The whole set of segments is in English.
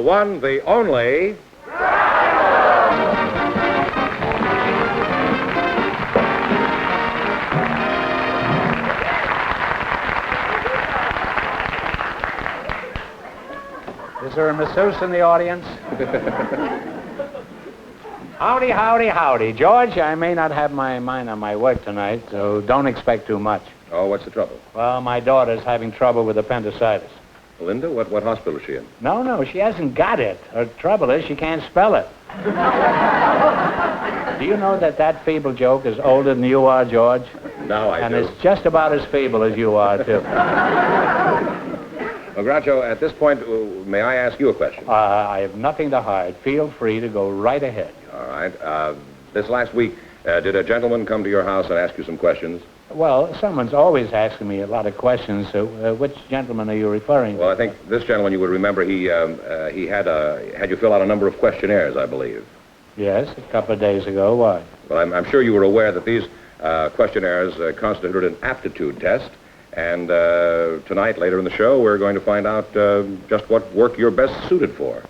one, the only... Is there a masseuse in the audience? Howdy, howdy, howdy. George, I may not have my mind on my work tonight, so don't expect too much. Oh, what's the trouble? Well, my daughter's having trouble with appendicitis. Linda, what hospital is she in? No, she hasn't got it. Her trouble is she can't spell it. Do you know that feeble joke is older than you are, George? No, I do. And it's just about as feeble as you are, too. Well, Groucho, at this point, may I ask you a question? I have nothing to hide. Feel free to go right ahead. All right. This last week, did a gentleman come to your house and ask you some questions? Well, someone's always asking me a lot of questions. So, which gentleman are you referring to? Well, I think this gentleman, you would remember, he had you fill out a number of questionnaires, I believe. Yes, a couple of days ago. Why? Well, I'm sure you were aware that these questionnaires constituted an aptitude test. And tonight, later in the show, we're going to find out just what work you're best suited for.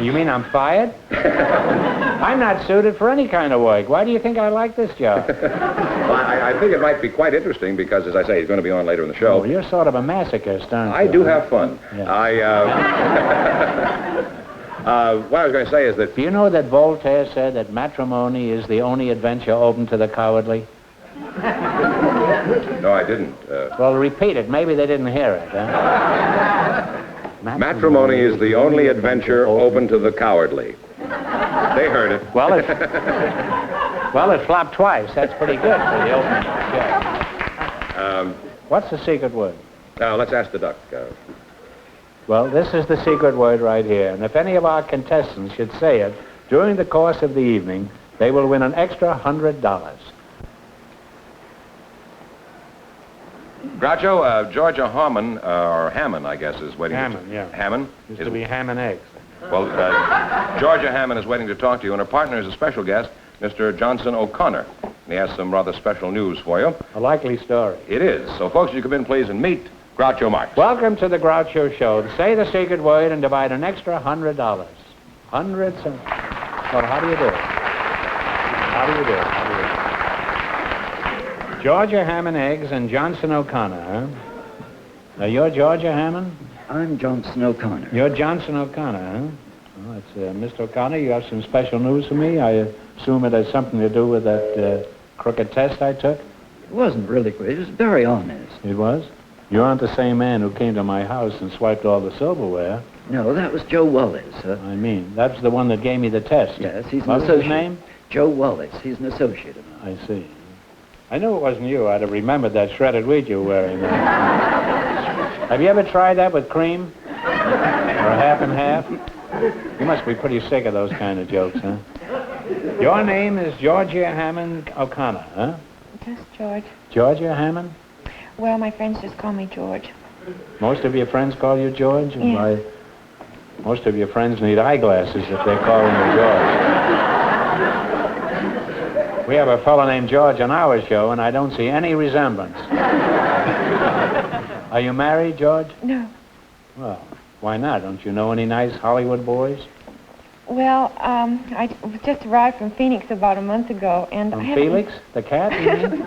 You mean I'm fired? I'm not suited for any kind of work. Why do you think I like this job? Well, I think it might be quite interesting because, as I say, he's going to be on later in the show. Oh, you're sort of a masochist, aren't you? I do have fun. Yeah. What I was going to say is that... Do you know that Voltaire said that matrimony is the only adventure open to the cowardly? No, I didn't. Well, repeat it. Maybe they didn't hear it, huh? Matrimony is the only adventure open to the cowardly. They heard it. Well, it flopped twice. That's pretty good for the opening. Yeah. What's the secret word? Now, let's ask the duck. Well, this is the secret word right here. And if any of our contestants should say it during the course of the evening, they will win an extra $100. Groucho, Georgia Harmon, or Hammond, I guess, is waiting. Hammond, yeah. Hammond? Used to be ham and eggs. Well, Georgia Hammond is waiting to talk to you, and her partner is a special guest, Mr. Johnson O'Connor. And he has some rather special news for you. A likely story. It is. So, folks, you come in, please, and meet Groucho Marx. Welcome to the Groucho Show. Say the secret word and divide an extra $100. Hundreds of... Well, how do you do it? How do you do it? How do you do it? Georgia Hammond eggs and Johnson O'Connor, huh? Now, you're Georgia Hammond? I'm Johnson O'Connor. You're Johnson O'Connor, huh? Well, it's Mr. O'Connor, you have some special news for me. I assume it has something to do with that crooked test I took? It wasn't really great. It was very honest. It was? You aren't the same man who came to my house and swiped all the silverware. No, that was Joe Wallace. I mean, that's the one that gave me the test. Yes, he's an What associate. was his name? Joe Wallace. He's an associate of mine. I see. I knew it wasn't you. I'd have remembered that shredded wheat you were wearing. Have you ever tried that with cream? Or half and half? You must be pretty sick of those kind of jokes, huh? Your name is Georgia Hammond O'Connor, huh? Just George. Georgia Hammond? Well, my friends just call me George. Most of your friends call you George? Yeah. Why, most of your friends need eyeglasses if they're calling you George. We have a fellow named George on our show, and I don't see any resemblance. Are you married, George? No. Well, why not? Don't you know any nice Hollywood boys? Well, I just arrived from Phoenix about a month ago, and From I haven't... Felix, the cat, you mean?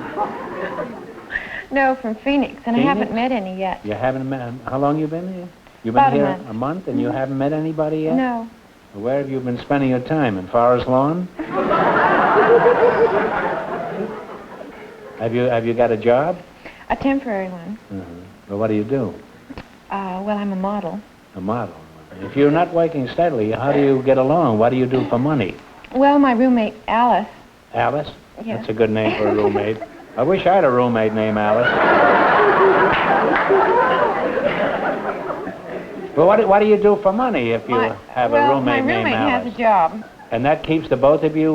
No, from Phoenix, and Phoenix? I haven't met any yet. You haven't met... How long you been here? You've been About a here month. a month, and you haven't met anybody yet? No. Well, where have you been spending your time? In Forest Lawn? Have you got a job? A temporary one. Well, what do you do? Well, I'm a model. A model. If you're not working steadily, how do you get along? What do you do for money? Well, my roommate, Alice. Alice? Yes. That's a good name for a roommate. I wish I had a roommate named Alice. Well, what do you do for money if you have a roommate named my roommate Alice? has a job. And that keeps the both of you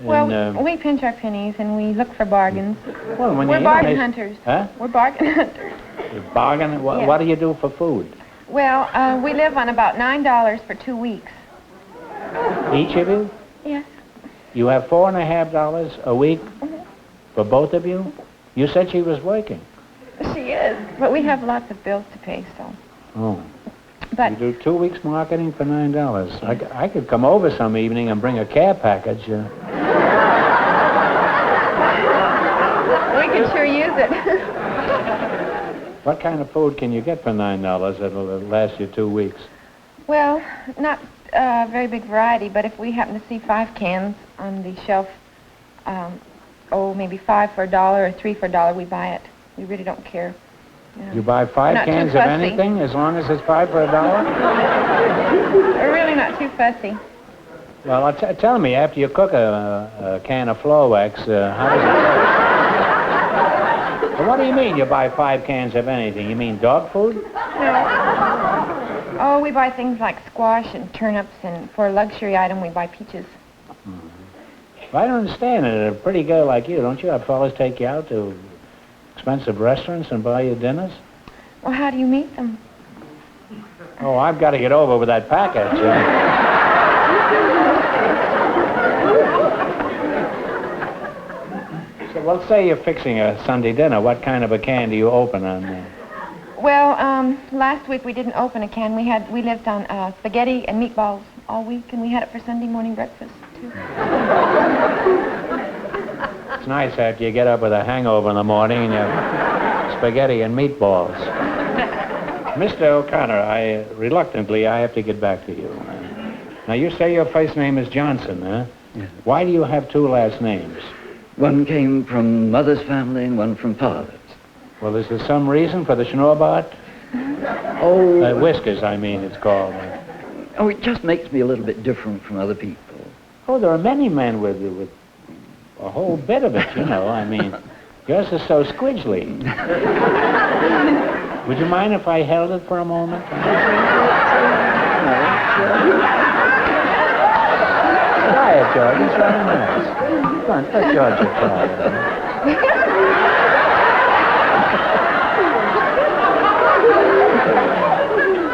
We pinch our pennies and we look for bargains. Well, when We're you bargain hunters. Huh? We're bargain hunters. Bargain? Yes. What do you do for food? Well, we live on about $9 for 2 weeks. Each of you? Yes. You have $4.50 a week for both of you? You said she was working. She is, but we have lots of bills to pay, so. Oh. But You do 2 weeks marketing for $9. I could come over some evening and bring a care package. we could sure use it. What kind of food can you get for $9 that'll last you 2 weeks? Well, not a very big variety, but if we happen to see 5 cans on the shelf, maybe 5 for $1 or 3 for $1, we buy it. We really don't care. You buy 5 Not too cans of fussy. anything as long as it's 5 for $1? We're really not too fussy. Well, tell me, after you cook a can of Flowex, how does it... Well, what do you mean you buy 5 cans of anything? You mean dog food? No. Oh, we buy things like squash and turnips, and for a luxury item, we buy peaches. Well, I don't understand it. A pretty girl like you, don't you have fellas take you out to expensive restaurants and buy you dinners? Well, how do you meet them? Oh, I've got to get over with that package. So, well, say you're fixing a Sunday dinner. What kind of a can do you open on there? Well, last week we didn't open a can. We lived on spaghetti and meatballs all week, and we had it for Sunday morning breakfast, too. It's nice after you get up with a hangover in the morning and you have spaghetti and meatballs. Mr. O'Connor, reluctantly, I have to get back to you. Now, you say your first name is Johnson, huh? Yes. Why do you have 2 last names? One came from Mother's family and one from Father's. Well, is there some reason for the Schnurrbart? Oh, Whiskers, I mean, it's called. it just makes me a little bit different from other people. Oh, there are many men with a whole bit of it, you know. I mean, yours is so squidgely. Would you mind if I held it for a moment? Try it, George. It's very nice. Come on, let George try it.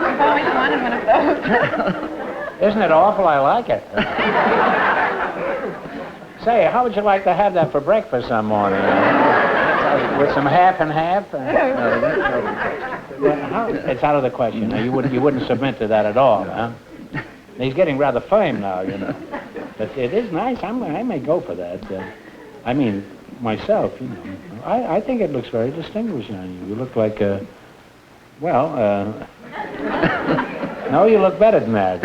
I've always wanted one of those. Isn't it awful? I like it. Say, how would you like to have that for breakfast some morning? With some half and half? It's out of the question. Now, you wouldn't submit to that at all, huh? He's getting rather firm now, you know. But it is nice. I may go for that. I mean, myself, you know. I think it looks very distinguished on you. You look like no, you look better than that.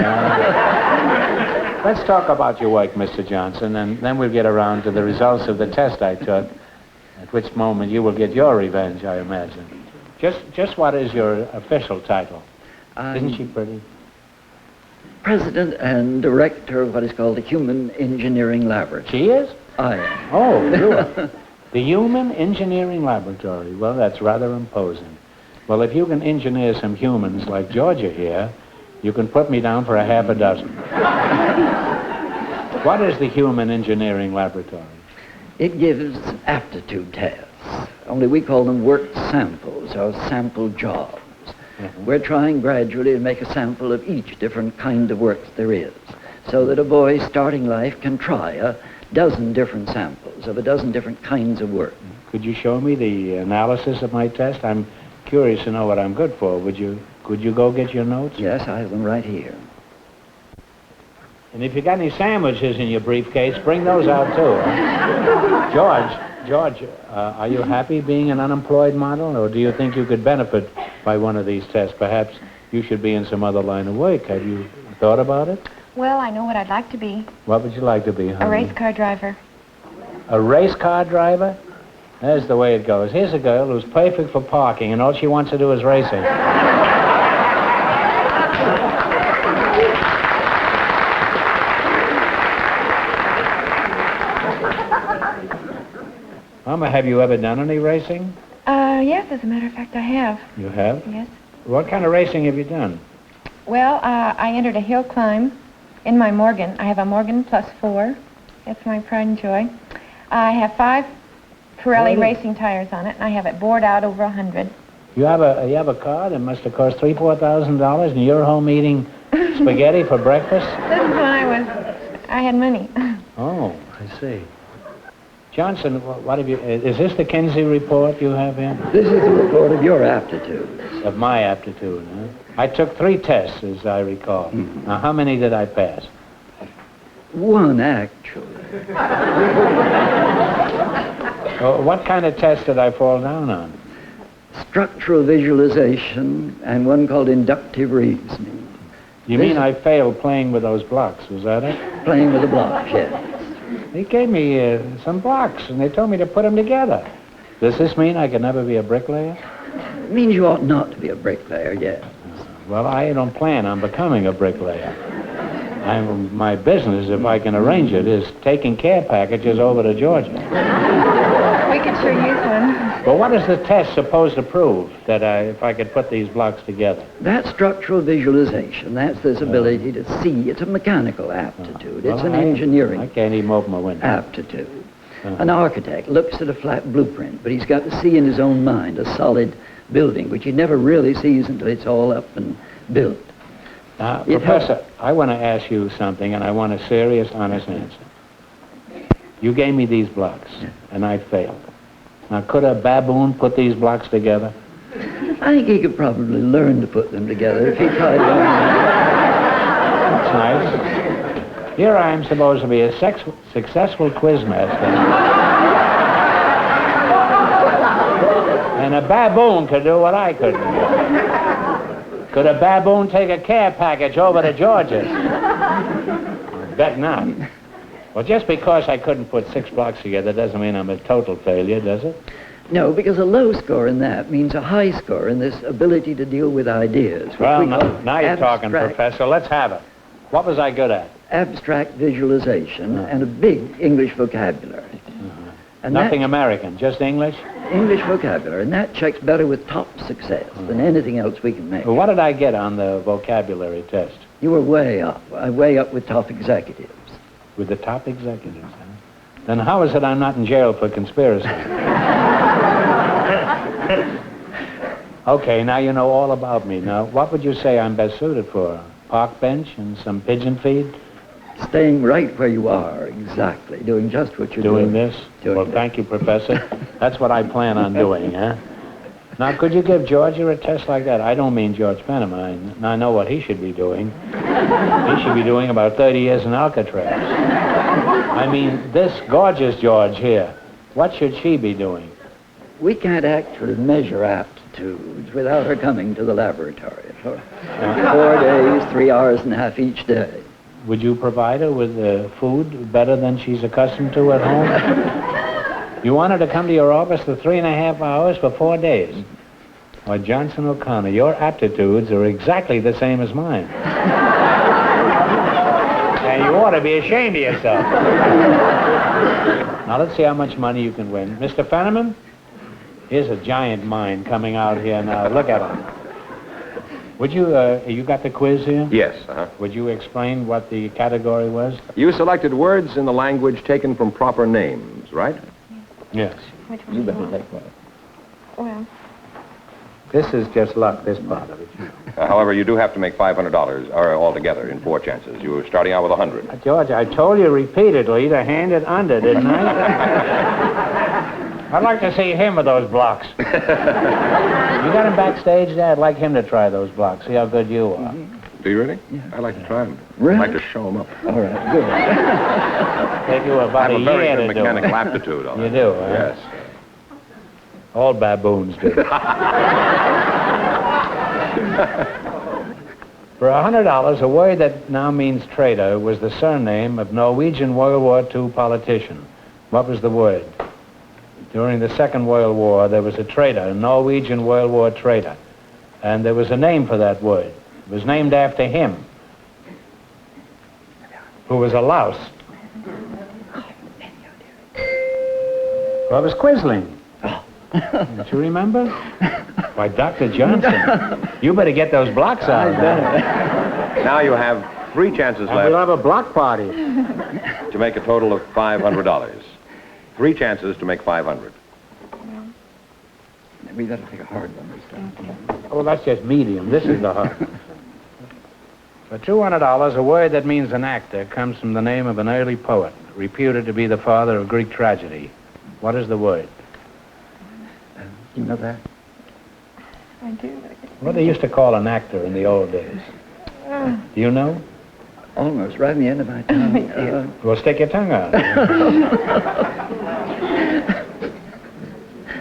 Let's talk about your work, Mr. Johnson, and then we'll get around to the results of the test I took, at which moment you will get your revenge, I imagine. Just what is your official title? Isn't she pretty? President and director of what is called the Human Engineering Laboratory. She is? I am. Oh, you are. The Human Engineering Laboratory. Well, that's rather imposing. Well, if you can engineer some humans like Georgia here, you can put me down for a half a dozen. What is the Human Engineering Laboratory? It gives aptitude tests, only we call them work samples or sample jobs. Mm-hmm. We're trying gradually to make a sample of each different kind of work there is, so that a boy starting life can try a dozen different samples of a dozen different kinds of work. Could you show me the analysis of my test? I'm curious to know what I'm good for. Could you go get your notes? Yes, I have them right here. And if you got any sandwiches in your briefcase, bring those out too. George, are you happy being an unemployed model, or do you think you could benefit by one of these tests? Perhaps you should be in some other line of work. Have you thought about it? Well, I know what I'd like to be. What would you like to be, honey? A race car driver. A race car driver? There's the way it goes. Here's a girl who's perfect for parking, and all she wants to do is racing. Mama, have you ever done any racing? Yes, as a matter of fact, I have. You have? Yes. What kind of racing have you done? Well, I entered a hill climb in my Morgan. I have a Morgan +4. That's my pride and joy. I have 5 Pirelli racing tires on it, and I have it bored out over 100. You have a car that must have cost $3,000-4,000, and you're home eating spaghetti for breakfast? This is when I had money. Oh, I see. Johnson, what have you... Is this the Kinsey report you have here? This is the report of your aptitudes. Of my aptitude, huh? I took 3 tests, as I recall. Mm-hmm. Now, how many did I pass? 1, actually. What kind of test did I fall down on? Structural visualization and one called inductive reasoning. You mean I failed playing with those blocks, was that it? Playing with the blocks, yes. They gave me some blocks, and they told me to put them together. Does this mean I can never be a bricklayer? It means you ought not to be a bricklayer yet. Well, I don't plan on becoming a bricklayer. My business, if I can arrange it, is taking care packages over to Georgia. We could sure use one. But what is the test supposed to prove, that if I could put these blocks together? That's structural visualization. That's this ability to see. It's a mechanical aptitude. Well, It's an engineering I can't even open my window. aptitude. An architect looks at a flat blueprint, but he's got to see in his own mind a solid building, which he never really sees until it's all up and built. Now, Professor, I want to ask you something, and I want a serious, honest answer. You gave me these blocks, and I failed. Now, could a baboon put these blocks together? I think he could probably learn to put them together if he tried long enough. That's nice. Here I am supposed to be a successful quizmaster. And a baboon could do what I couldn't do. Could a baboon take a care package over to Georgia? I bet not. Well, just because I couldn't put 6 blocks together doesn't mean I'm a total failure, does it? No, because a low score in that means a high score in this ability to deal with ideas. Well, now you're talking, Professor. Let's have it. What was I good at? Abstract visualization and a big English vocabulary. And Nothing American, just English? English vocabulary, and that checks better with top success than anything else we can make. Well, what did I get on the vocabulary test? You were way up with top executives. With the top executives, huh? Then how is it I'm not in jail for conspiracy? Okay, now you know all about me. Now, what would you say I'm best suited for? Park bench and some pigeon feed? Staying right where you are, exactly. Doing just what you're doing. Doing this? Doing Well, this. thank you, Professor. That's what I plan on doing, huh? Now, could you give Georgia a test like that? I don't mean George Penham. I know what he should be doing. He should be doing about 30 years in Alcatraz. I mean, this gorgeous George here, what should she be doing? We can't actually measure aptitudes without her coming to the laboratory. For 4 days, 3 hours and a half each day. Would you provide her with food better than she's accustomed to at home? You want her to come to your office for 3.5 hours for 4 days. Why, Johnson O'Connor, your aptitudes are exactly the same as mine. And you ought to be ashamed of yourself. Now, let's see how much money you can win. Mr. Fenneman, here's a giant mine coming out here now. Look at him. Would you got the quiz here? Yes, Would you explain what the category was? You selected words in the language taken from proper names, right? Yes. Which one? You better take one. Well, This is just luck, this part of it. However, you do have to make $500 altogether in 4 chances. You were starting out with 100. George, I told you repeatedly to hand it under, didn't I? I'd like to see him with those blocks. You got him backstage there? I'd like him to try those blocks, see how good you are. Do you really? Yeah. I'd like to try them. Really? I'd like to show them up. All right, good. Take you about I have a very year good to do mechanical it. aptitude. You do, huh? Yes. All baboons do. For $100, a word that now means traitor was the surname of Norwegian World War II politician. What was the word? During the Second World War, there was a traitor, a Norwegian World War traitor. And there was a name for that word. It was named after him, who was a louse. Well, it was Quisling. Don't you remember? Why, Dr. Johnson, you better get those blocks out. Now you have 3 chances And we'll left have a block party. to make a total of $500. 3 chances to make 500. We better take a hard one this time. Oh, that's just medium. This is the hard. For $200, a word that means an actor comes from the name of an early poet, reputed to be the father of Greek tragedy. What is the word? You know that? I do. What they used to call an actor in the old days. Do you know? Almost right in the end of my tongue. Well, stick your tongue out.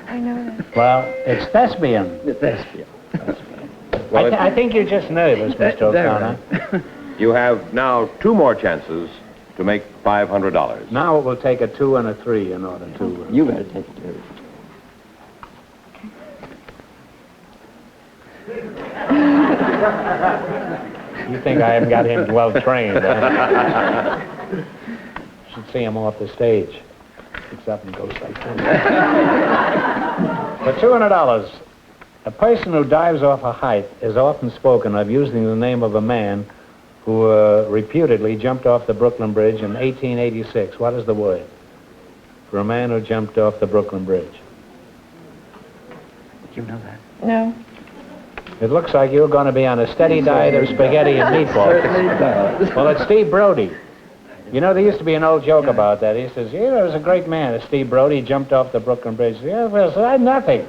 I know that. Well, it's thespian. The thespian. Well, I think you're just nervous, Mr. O'Connor. you have now 2 more chances to make $500. Now it will take a 2 and a 3 in order to... You better take it too. You think I haven't got him well trained, huh? Should see him off the stage. Picks up and goes like that. For $200, a person who dives off a height is often spoken of using the name of a man who reputedly jumped off the Brooklyn Bridge in 1886. What is the word for a man who jumped off the Brooklyn Bridge? You know that? No. It looks like you're going to be on a steady diet of spaghetti and meatballs. Certainly does. Well, it's Steve Brody. You know, there used to be an old joke about that. He says, yeah, there was a great man, Steve Brody, jumped off the Brooklyn Bridge. Yeah, well, so nothing.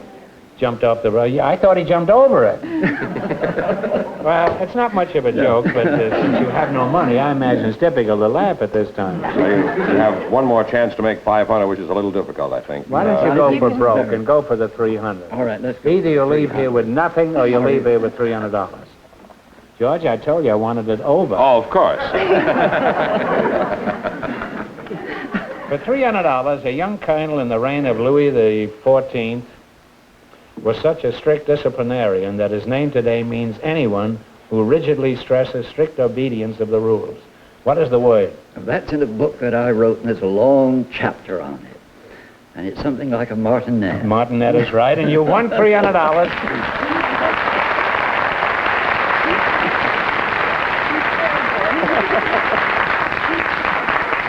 Jumped off the road. Yeah, I thought he jumped over it. Well, it's not much of a joke, but since you have no money, I imagine it's difficult to laugh at this time. So you have 1 more chance to make 500, which is a little difficult, I think. Why don't you go for broke and go for the 300? All right, let's go. Either you leave here with nothing or you leave here with $300. George, I told you I wanted it over. Oh, of course. For $300, a young colonel in the reign of Louis XIV was such a strict disciplinarian that his name today means anyone who rigidly stresses strict obedience of the rules. What is the word? That's in a book that I wrote, and there's a long chapter on it. And it's something like a martinet. Martinet is right, and you won $300.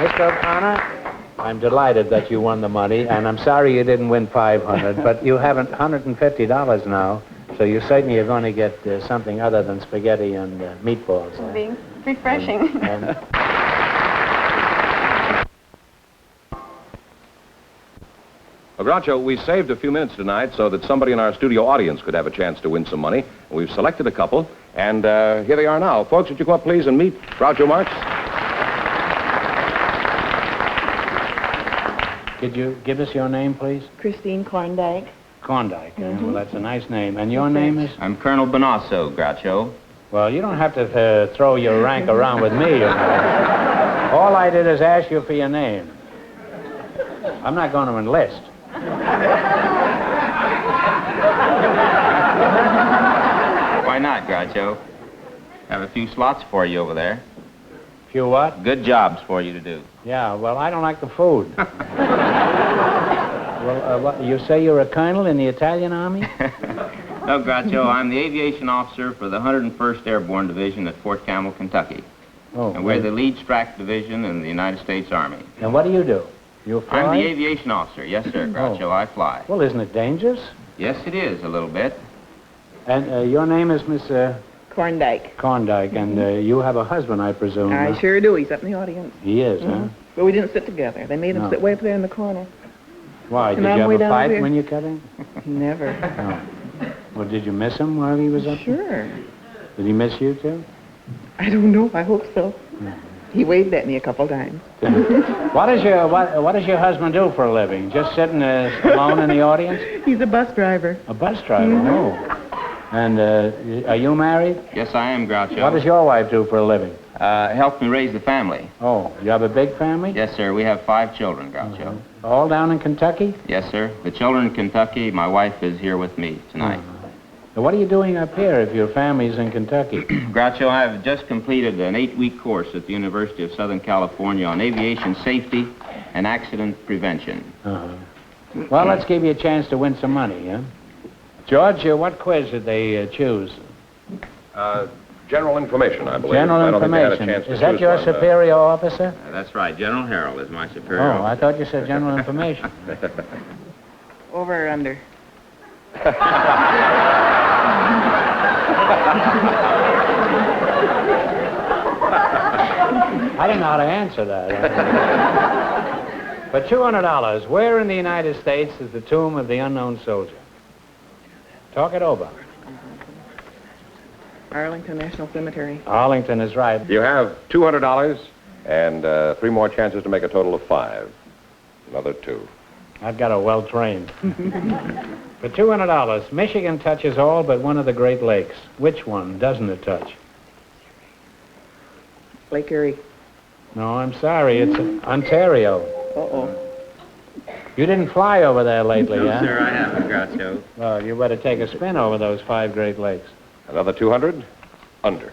Mr. O'Connor, I'm delighted that you won the money, and I'm sorry you didn't win 500, but you have $150 now, so you certainly are going to get something other than spaghetti and meatballs. It'll be refreshing. Well, Groucho, we saved a few minutes tonight so that somebody in our studio audience could have a chance to win some money. We've selected a couple, and here they are now. Folks, would you come up, please, and meet Groucho Marx? Could you give us your name, please? Christine Korndijk. Korndijk. Well, that's a nice name. And your name is? I'm Colonel Bonasso, Groucho. Well, you don't have to throw your rank around with me. You know. All I did is ask you for your name. I'm not going to enlist. Why not, Groucho? Have a few slots for you over there. Few what? Good jobs for you to do. Yeah, well, I don't like the food. Well, what, you say you're a colonel in the Italian Army? No, Groucho, I'm the aviation officer for the 101st Airborne Division at Fort Campbell, Kentucky. Oh, And we're the lead strike division in the United States Army. And what do you do? You fly? I'm the aviation officer. Yes, sir, Groucho, Oh. I fly. Well, isn't it dangerous? Yes, it is, a little bit. And your name is Miss Korndijk. Korndijk, and you have a husband, I presume. I huh? sure do. He's up in the audience. He is, huh? But we didn't sit together. They made him No. sit way up there in the corner. Why, And did I'm you way have a down fight here. when you cut him? Never. No. Well, did you miss him while he was up there? Sure. Did he miss you, too? I don't know. I hope so. He waved at me a couple times. What does your husband do for a living? Just sitting alone in the audience? He's a bus driver. A bus driver, oh. And are you married? Yes, I am, Groucho. What does your wife do for a living? Help me raise the family. Oh, you have a big family? Yes, sir, we have 5 children, Groucho. All down in Kentucky? Yes, sir. The children in Kentucky, my wife is here with me tonight. Now, what are you doing up here if your family's in Kentucky? Groucho, I have just completed an 8-week course at the University of Southern California on aviation safety and accident prevention. Well, let's give you a chance to win some money, huh? George, what quiz did they choose? General information, I believe. General I don't think they had a information. chance to Is that choose your one, superior officer? That's right. General Harold is my superior Oh, officer. I thought you said general information. Over or under? I don't know how to answer that. For $200, where in the United States is the tomb of the unknown soldier? Talk it over. Arlington National Cemetery. Arlington is right. You have $200 and 3 more chances to make a total of 5. Another 2. I've got a well-trained. For $200, Michigan touches all but one of the Great Lakes. Which one doesn't it touch? Lake Erie. No, I'm sorry. It's Ontario. Uh-oh. You didn't fly over there lately, No, huh? sir, I haven't, Groucho. Well, you better take a spin over those 5 Great Lakes. Another 200, under.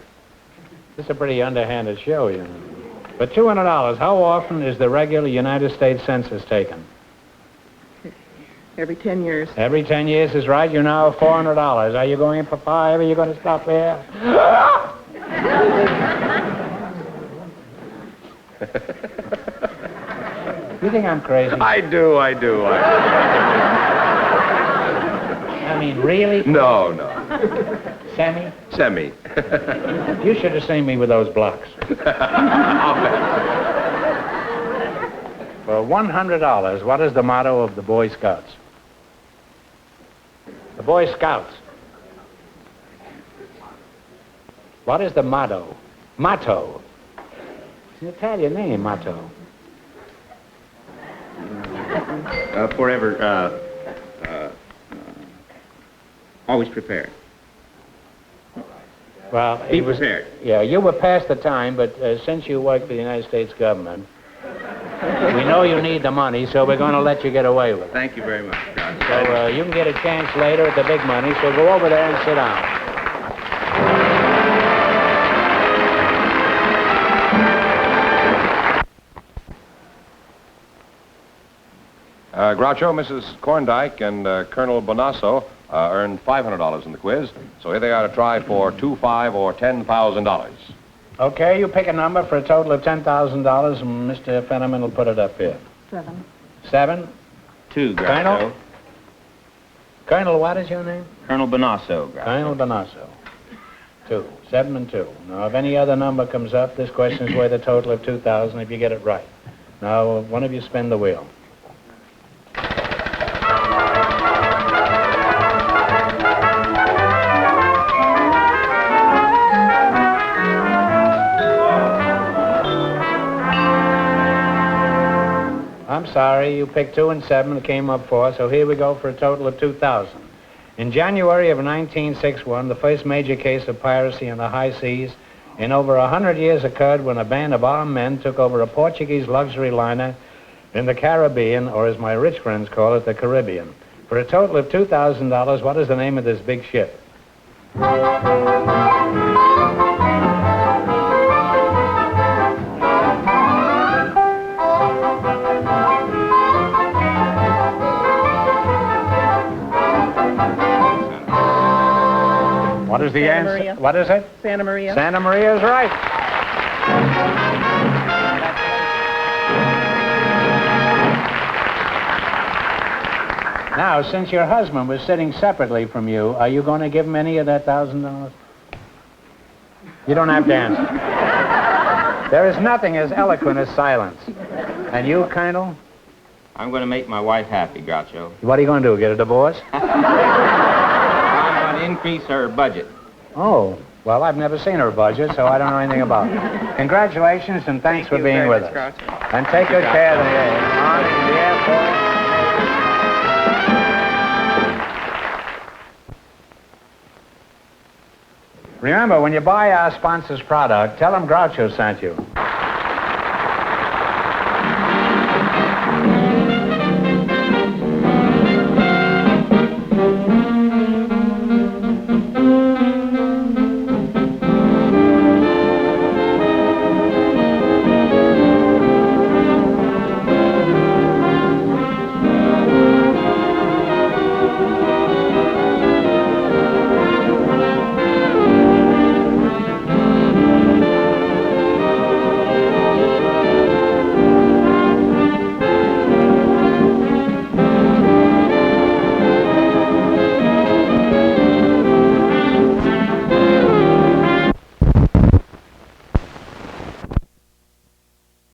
This is a pretty underhanded show, you know. For $200, how often is the regular United States Census taken? Every 10 years. Every 10 years is right. You now have $400. Are you going in for 5? Are you going to stop there? You think I'm crazy? I do. I mean, really? No. Sammy? Semi. You should have seen me with those blocks. I'll bet. For $100, what is the motto of the Boy Scouts? The Boy Scouts. What is the motto? Motto. It's an Italian name, motto. Forever, always prepared. Well, Be prepared. Yeah, you were past the time, but since you work for the United States government, we know you need the money, so we're going to let you get away with it. Thank you very much, Groucho. So you can get a chance later at the big money, so go over there and sit down. Groucho, Mrs. Corndike, and Colonel Bonasso earned $500 in the quiz, so here they are to try for $2,000, $5,000, or $10,000. Okay, you pick a number for a total of $10,000, and Mr. Fenneman will put it up here. 7. 7? 2, Groucho. Colonel? Colonel, what is your name? Colonel Bonasso, Groucho. Colonel Bonasso. 2. 7 and 2. Now, if any other number comes up, this question is worth a total of $2,000 if you get it right. Now, one of you spin the wheel. I'm sorry, you picked 2 and 7, it came up 4, so here we go for a total of $2,000. In January of 1961, the first major case of piracy in the high seas in over 100 years occurred when a band of armed men took over a Portuguese luxury liner in the Caribbean, or as my rich friends call it, the Caribbean. For a total of $2,000, what is the name of this big ship? What is the Santa answer? Maria. What is it? Santa Maria. Santa Maria is right. Now, since your husband was sitting separately from you, are you going to give him any of that $1,000? You don't have to answer. There is nothing as eloquent as silence. And you, Colonel? I'm going to make my wife happy, Groucho. What are you going to do, get a divorce? I'm going to increase her budget. Oh, well, I've never seen her budget, so I don't know anything about it. Congratulations, and thanks for being with us. Groucho. And take good care of the airport. Remember, when you buy our sponsor's product, tell them Groucho sent you.